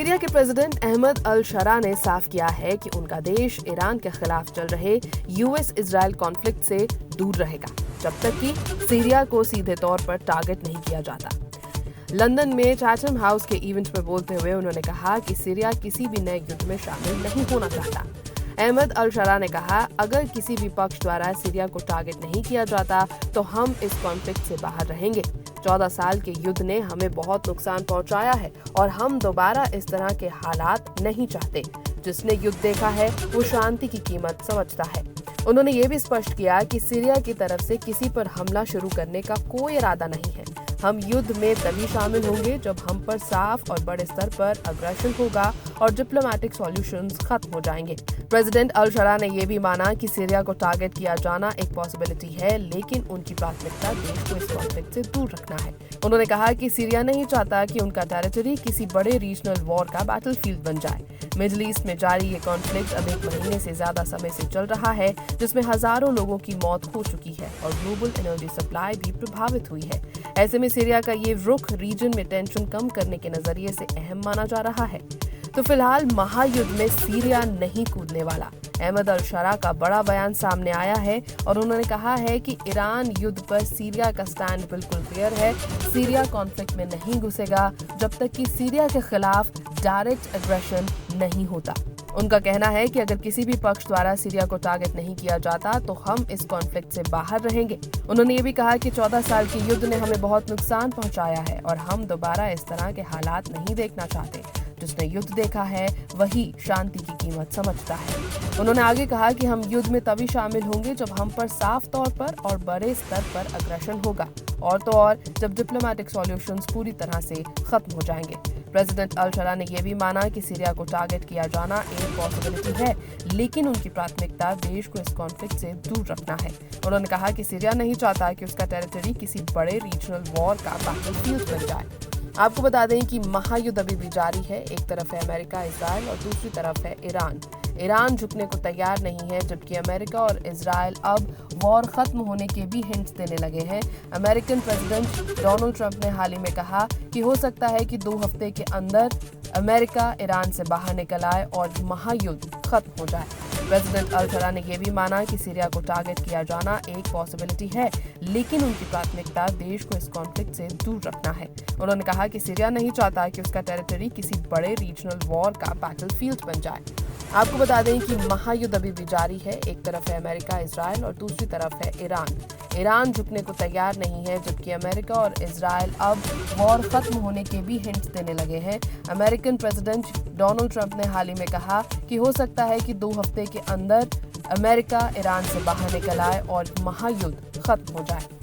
Syria के president Ahmad अल शरा ने साफ किया है कि उनका देश ईरान के खिलाफ चल रहे यूएस इजराइल कॉन्फ्लिक्ट से दूर रहेगा जब तक कि सीरिया को सीधे तौर पर टारगेट नहीं किया जाता। लंदन में चैथम हाउस के इवेंट में बोलते हुए उन्होंने कहा कि सीरिया किसी भी नए युद्ध में शामिल नहीं होना चाहता। अहमद अल शरा ने कहा, अगर किसी भी पक्ष द्वारा सीरिया को टारगेट नहीं किया जाता तो हम इस कॉन्फ्लिक्ट से बाहर रहेंगे। 14 साल के युद्ध ने हमें बहुत नुकसान पहुंचाया है और हम दोबारा इस तरह के हालात नहीं चाहते। जिसने युद्ध देखा है वो शांति की कीमत समझता है। उन्होंने ये भी स्पष्ट किया कि सीरिया की तरफ से किसी पर हमला शुरू करने का कोई इरादा नहीं है। हम युद्ध में तभी शामिल होंगे जब हम पर साफ और बड़े स्तर पर अग्रेशन होगा और डिप्लोमेटिक सॉल्यूशंस खत्म हो जाएंगे। प्रेसिडेंट अल शरा ने यह भी माना कि सीरिया को टारगेट किया जाना एक पॉसिबिलिटी है, लेकिन उनकी प्राथमिकता देश को इस कॉन्फ्लिक्ट से दूर रखना है। उन्होंने कहा कि सीरिया नहीं चाहता कि उनका टेरिटरी किसी बड़े रीजनल वॉर का बैटलफील्ड बन जाए। मिडिल ईस्ट में जारी ये कॉन्फ्लिक्ट अब 1 महीने से ज्यादा समय से चल रहा है, जिसमें हजारों लोगों की मौत हो चुकी है और ग्लोबल एनर्जी सप्लाई भी प्रभावित हुई है। ऐसे में सीरिया का ये रुख रीजन में टेंशन कम करने के नजरिए से अहम माना जा रहा है। तो फिलहाल महायुद्ध में सीरिया नहीं कूदने वाला। अहमद अल शरा का बड़ा बयान सामने आया है और उन्होंने कहा है कि ईरान युद्ध पर सीरिया का स्टैंड बिल्कुल क्लियर है। सीरिया कॉन्फ्लिक्ट में नहीं घुसेगा जब तक कि सीरिया के खिलाफ डायरेक्ट एग्रेशन नहीं होता। उनका कहना है कि अगर किसी भी पक्ष द्वारा सीरिया को टारगेट नहीं किया जाता तो हम इस कॉन्फ्लिक्ट से बाहर रहेंगे। उन्होंने ये भी कहा कि 14 साल के युद्ध ने हमें बहुत नुकसान पहुंचाया है और हम दोबारा इस तरह के हालात नहीं देखना चाहते। जिसने युद्ध देखा है वही शांति की कीमत समझता है। उन्होंने आगे कहा कि हम युद्ध में तभी शामिल होंगे जब हम पर साफ तौर पर और बड़े स्तर पर अग्रेशन होगा और तो और जब डिप्लोमेटिक सॉल्यूशंस पूरी तरह से खत्म हो जाएंगे। प्रेसिडेंट अल शरा ने यह भी माना कि सीरिया को टारगेट किया जाना एक पॉसिबिलिटी है, लेकिन उनकी प्राथमिकता देश को इस कॉन्फ्लिक्ट से दूर रखना है। उन्होंने कहा कि सीरिया नहीं चाहता कि उसका टेरिटरी किसी बड़े रीजनल वॉर का बैटलफील्ड बन जाए। आपको बता दें कि महायुद्ध अभी भी जारी है। एक तरफ है अमेरिका इजराइल और दूसरी तरफ है ईरान। ईरान झुकने को तैयार नहीं है, जबकि अमेरिका और इजराइल अब वॉर खत्म होने के भी हिंट्स देने लगे हैं। अमेरिकन प्रेसिडेंट डोनाल्ड ट्रंप ने हाल ही में कहा कि हो सकता है कि 2 हफ्ते के अंदर अमेरिका ईरान से बाहर निकल आए और महायुद्ध खत्म हो जाए। प्रेसिडेंट अल शरा ने यह भी माना कि सीरिया को टारगेट किया जाना एक पॉसिबिलिटी है, लेकिन उनकी प्राथमिकता देश को इस कॉन्फ्लिक्ट से दूर रखना है। उन्होंने कहा कि सीरिया नहीं चाहता कि उसका टेरिटरी किसी बड़े रीजनल वॉर का बैटलफील्ड बन जाए। आपको बता दें कि महायुद्ध अभी भी जारी है। एक तरफ है अमेरिका इजराइल और दूसरी तरफ है ईरान। ईरान झुकने को तैयार नहीं है, जबकि अमेरिका और इजराइल अब वॉर खत्म होने के भी हिंट्स देने लगे हैं। अमेरिकन प्रेसिडेंट डोनाल्ड ट्रंप ने हाल ही में कहा कि हो सकता है कि 2 हफ्ते के अंदर अमेरिका ईरान से बाहर निकल आए और महायुद्ध खत्म हो जाए।